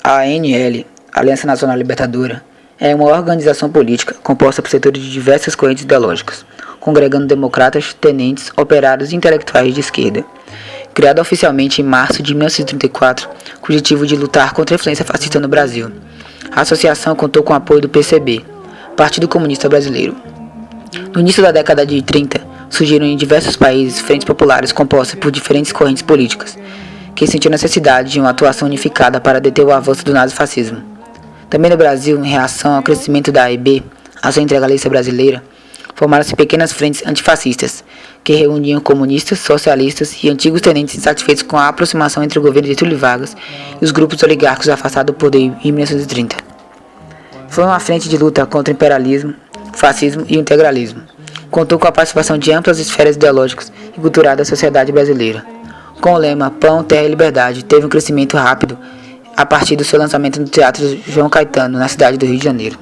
A ANL, Aliança Nacional Libertadora, é uma organização política composta por setores de diversas correntes ideológicas, congregando democratas, tenentes, operários e intelectuais de esquerda. Criada oficialmente em março de 1934, com o objetivo de lutar contra a influência fascista no Brasil. A associação contou com o apoio do PCB, Partido Comunista Brasileiro. No início da década de 30, surgiram em diversos países frentes populares compostas por diferentes correntes políticas, que sentiam necessidade de uma atuação unificada para deter o avanço do nazifascismo. Também no Brasil, em reação ao crescimento da AIB, Ação Integralista Brasileira, formaram-se pequenas frentes antifascistas, que reuniam comunistas, socialistas e antigos tenentes insatisfeitos com a aproximação entre o governo de Getúlio Vargas e os grupos oligárquicos afastados do poder em 1930. Foi uma frente de luta contra o imperialismo, fascismo e o integralismo. Contou com a participação de amplas esferas ideológicas e culturais da sociedade brasileira. Com o lema Pão, Terra e Liberdade, teve um crescimento rápido a partir do seu lançamento no Teatro João Caetano, na cidade do Rio de Janeiro.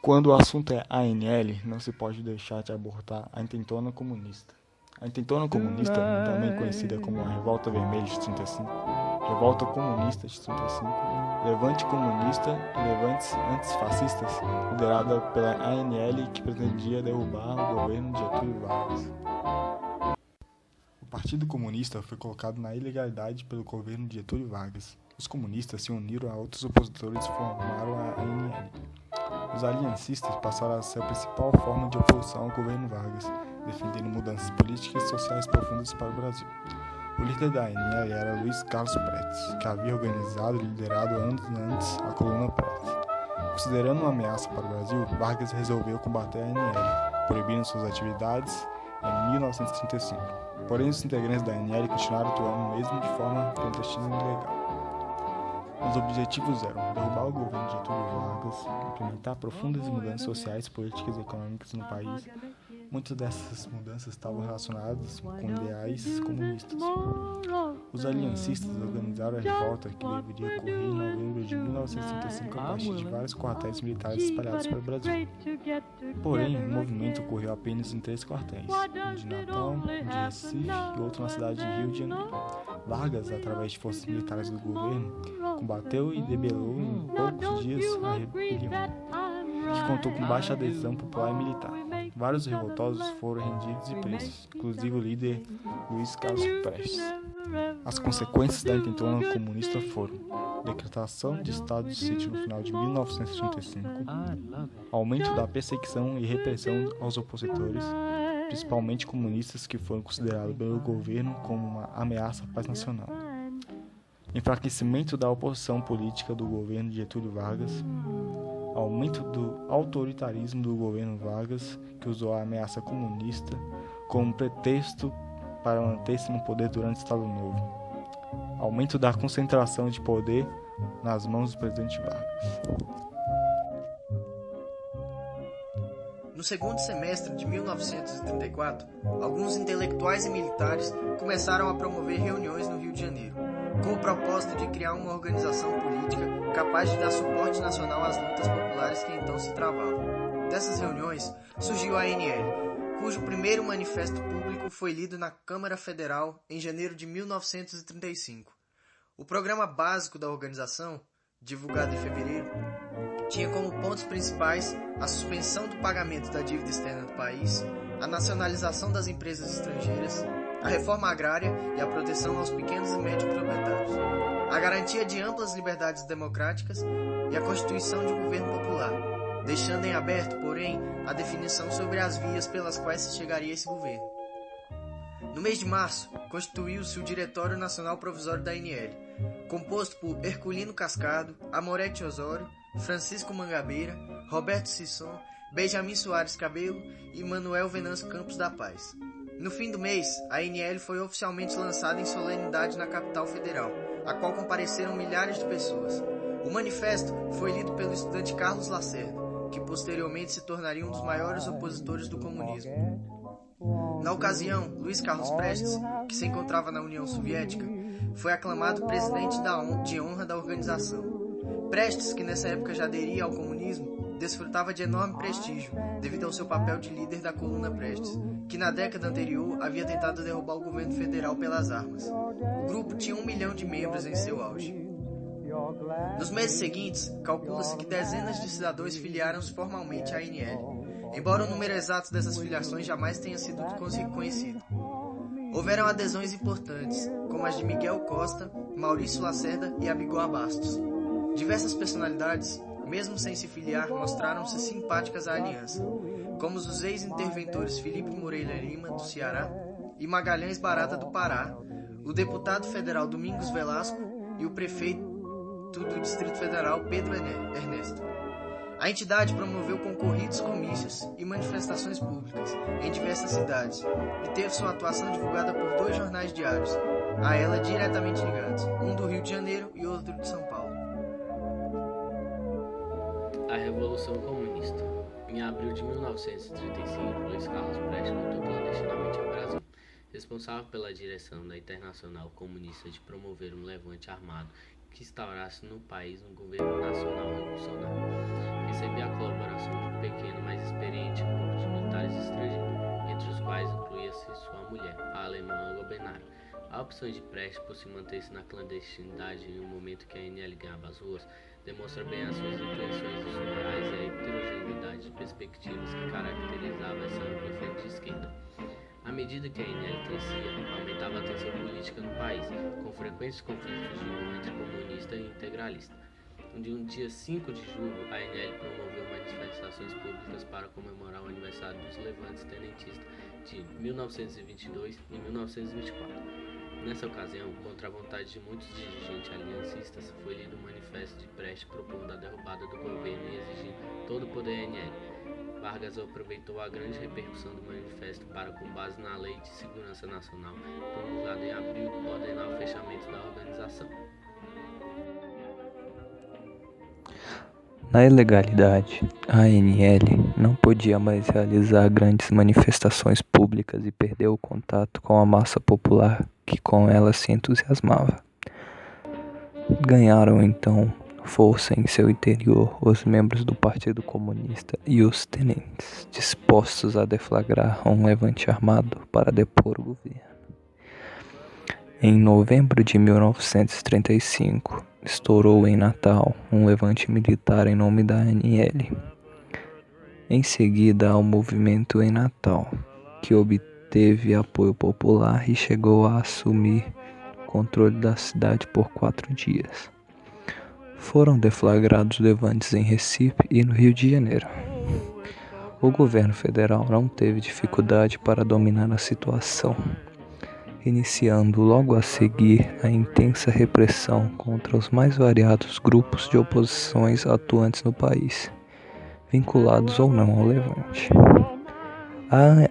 Quando o assunto é ANL, não se pode deixar de abordar a Intentona Comunista. A Intentona Comunista, também conhecida como a Revolta Vermelha de 35, Revolta Comunista de 35, Levante Comunista e Levantes Antifascistas, liderada pela ANL, que pretendia derrubar o governo de Getúlio Vargas. O Partido Comunista foi colocado na ilegalidade pelo governo de Getúlio Vargas. Os comunistas se uniram a outros opositores e formaram a ANL. Os aliancistas passaram a ser a principal forma de oposição ao governo Vargas, defendendo mudanças políticas e sociais profundas para o Brasil. O líder da ANL era Luiz Carlos Prestes, que havia organizado e liderado anos antes a Coluna Prestes. Considerando uma ameaça para o Brasil, Vargas resolveu combater a ANL, proibindo suas atividades em 1935. Porém, os integrantes da ANL continuaram atuando mesmo de forma clandestina e ilegal. Os objetivos eram derrubar o governo de Getúlio Vargas, implementar profundas mudanças sociais, políticas e econômicas no país. Muitas dessas mudanças estavam relacionadas com ideais comunistas. Os aliancistas organizaram a revolta, que deveria ocorrer em novembro de 1935 a partir de vários quartéis militares espalhados pelo Brasil. Porém, o movimento ocorreu apenas em 3 quartéis, um de Natal, um de Recife e outro na cidade de Rio de Janeiro. Vargas, através de forças militares do governo, combateu e debelou em poucos dias a rebelião, que contou com baixa adesão popular e militar. Vários revoltosos foram rendidos e presos, inclusive o líder Luiz Carlos Prestes. As consequências da Intentona Comunista foram decretação de estado de sítio no final de 1935, aumento da perseguição e repressão aos opositores, principalmente comunistas que foram considerados pelo governo como uma ameaça à paz nacional, enfraquecimento da oposição política do governo de Getúlio Vargas, aumento do autoritarismo do governo Vargas, que usou a ameaça comunista como pretexto para manter-se no poder durante o Estado Novo, aumento da concentração de poder nas mãos do presidente Vargas. No segundo semestre de 1934, alguns intelectuais e militares começaram a promover reuniões no Rio de Janeiro, com o propósito de criar uma organização política capaz de dar suporte nacional às lutas populares que então se travavam. Dessas reuniões surgiu a ANL, cujo primeiro manifesto público foi lido na Câmara Federal em janeiro de 1935. O programa básico da organização, divulgado em fevereiro, tinha como pontos principais a suspensão do pagamento da dívida externa do país, a nacionalização das empresas estrangeiras, a reforma agrária e a proteção aos pequenos e médios proprietários, a garantia de amplas liberdades democráticas e a constituição de um governo popular, deixando em aberto, porém, a definição sobre as vias pelas quais se chegaria a esse governo. No mês de março, constituiu-se o Diretório Nacional Provisório da ANL, composto por Herculino Cascardo, Amorete Osório, Francisco Mangabeira, Roberto Sisson, Benjamin Soares Cabello e Manuel Venâncio Campos da Paz. No fim do mês, a ANL foi oficialmente lançada em solenidade na capital federal, a qual compareceram milhares de pessoas. O manifesto foi lido pelo estudante Carlos Lacerda, que posteriormente se tornaria um dos maiores opositores do comunismo. Na ocasião, Luiz Carlos Prestes, que se encontrava na União Soviética, foi aclamado presidente de honra da organização. Prestes, que nessa época já aderia ao comunismo, desfrutava de enorme prestígio devido ao seu papel de líder da Coluna Prestes, que na década anterior havia tentado derrubar o governo federal pelas armas. O grupo tinha 1 milhão de membros em seu auge. Nos meses seguintes, calcula-se que dezenas de cidadãos filiaram-se formalmente à ANL, embora o número exato dessas filiações jamais tenha sido conhecido. Houveram adesões importantes, como as de Miguel Costa, Maurício Lacerda e Abigor Bastos. Diversas personalidades, mesmo sem se filiar, mostraram-se simpáticas à aliança, como os ex-interventores Felipe Moreira Lima, do Ceará, e Magalhães Barata, do Pará, o deputado federal Domingos Velasco e o prefeito do Distrito Federal Pedro Ernesto. A entidade promoveu concorridos comícios e manifestações públicas em diversas cidades e teve sua atuação divulgada por 2 jornais diários, a ela diretamente ligados, um do Rio de Janeiro e outro de São Paulo. A Revolução Comunista. Em abril de 1935, Luiz Carlos Prestes voltou clandestinamente ao Brasil, responsável pela direção da Internacional Comunista de promover um levante armado que instaurasse no país um governo nacional revolucionário. Recebia a colaboração de um pequeno, mas experiente grupo de militares estrangeiros, entre os quais incluía-se sua mulher, a alemã Olga Benário. A opção de Prestes por se manter-se na clandestinidade em um momento que a ANL ganhava as ruas demonstra bem as suas intenções surreais e a heterogeneidade de perspectivas que caracterizava essa ampla frente de esquerda. À medida que a ANL crescia, aumentava a tensão política no país, com frequentes conflitos de rua entre comunista e integralista. No dia 5 de julho, a ANL promoveu manifestações públicas para comemorar o aniversário dos levantes tenentistas de 1922 e 1924. Nessa ocasião, contra a vontade de muitos dirigentes aliancistas, foi lido o manifesto de Prestes propondo a derrubada do governo e exigindo todo o poder à ANL. Vargas aproveitou a grande repercussão do manifesto para, com base na Lei de Segurança Nacional, promulgada em abril, ordenar o fechamento da organização. Na ilegalidade, a ANL não podia mais realizar grandes manifestações públicas e perdeu o contato com a massa popular que com ela se entusiasmava. Ganharam então força em seu interior os membros do Partido Comunista e os tenentes, dispostos a deflagrar um levante armado para depor o governo. Em novembro de 1935, estourou em Natal um levante militar em nome da ANL. Em seguida, ao movimento em Natal, que obteve apoio popular e chegou a assumir o controle da cidade por 4 dias. Foram deflagrados levantes em Recife e no Rio de Janeiro. O governo federal não teve dificuldade para dominar a situação, iniciando logo a seguir a intensa repressão contra os mais variados grupos de oposições atuantes no país, vinculados ou não ao levante.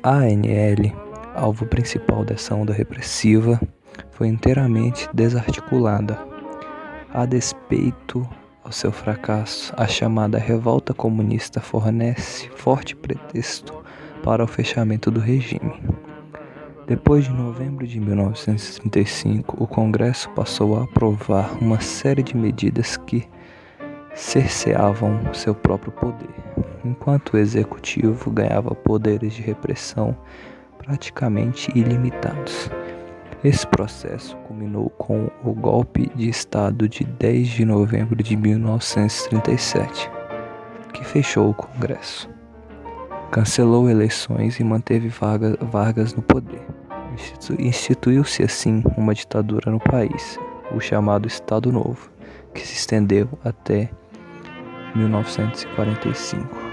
A ANL, alvo principal dessa onda repressiva, foi inteiramente desarticulada. A despeito ao seu fracasso, a chamada revolta comunista fornece forte pretexto para o fechamento do regime. Depois de novembro de 1935, o Congresso passou a aprovar uma série de medidas que cerceavam seu próprio poder, enquanto o Executivo ganhava poderes de repressão praticamente ilimitados. Esse processo culminou com o golpe de Estado de 10 de novembro de 1937, que fechou o Congresso, cancelou eleições e manteve Vargas no poder. Instituiu-se assim uma ditadura no país, o chamado Estado Novo, que se estendeu até 1945.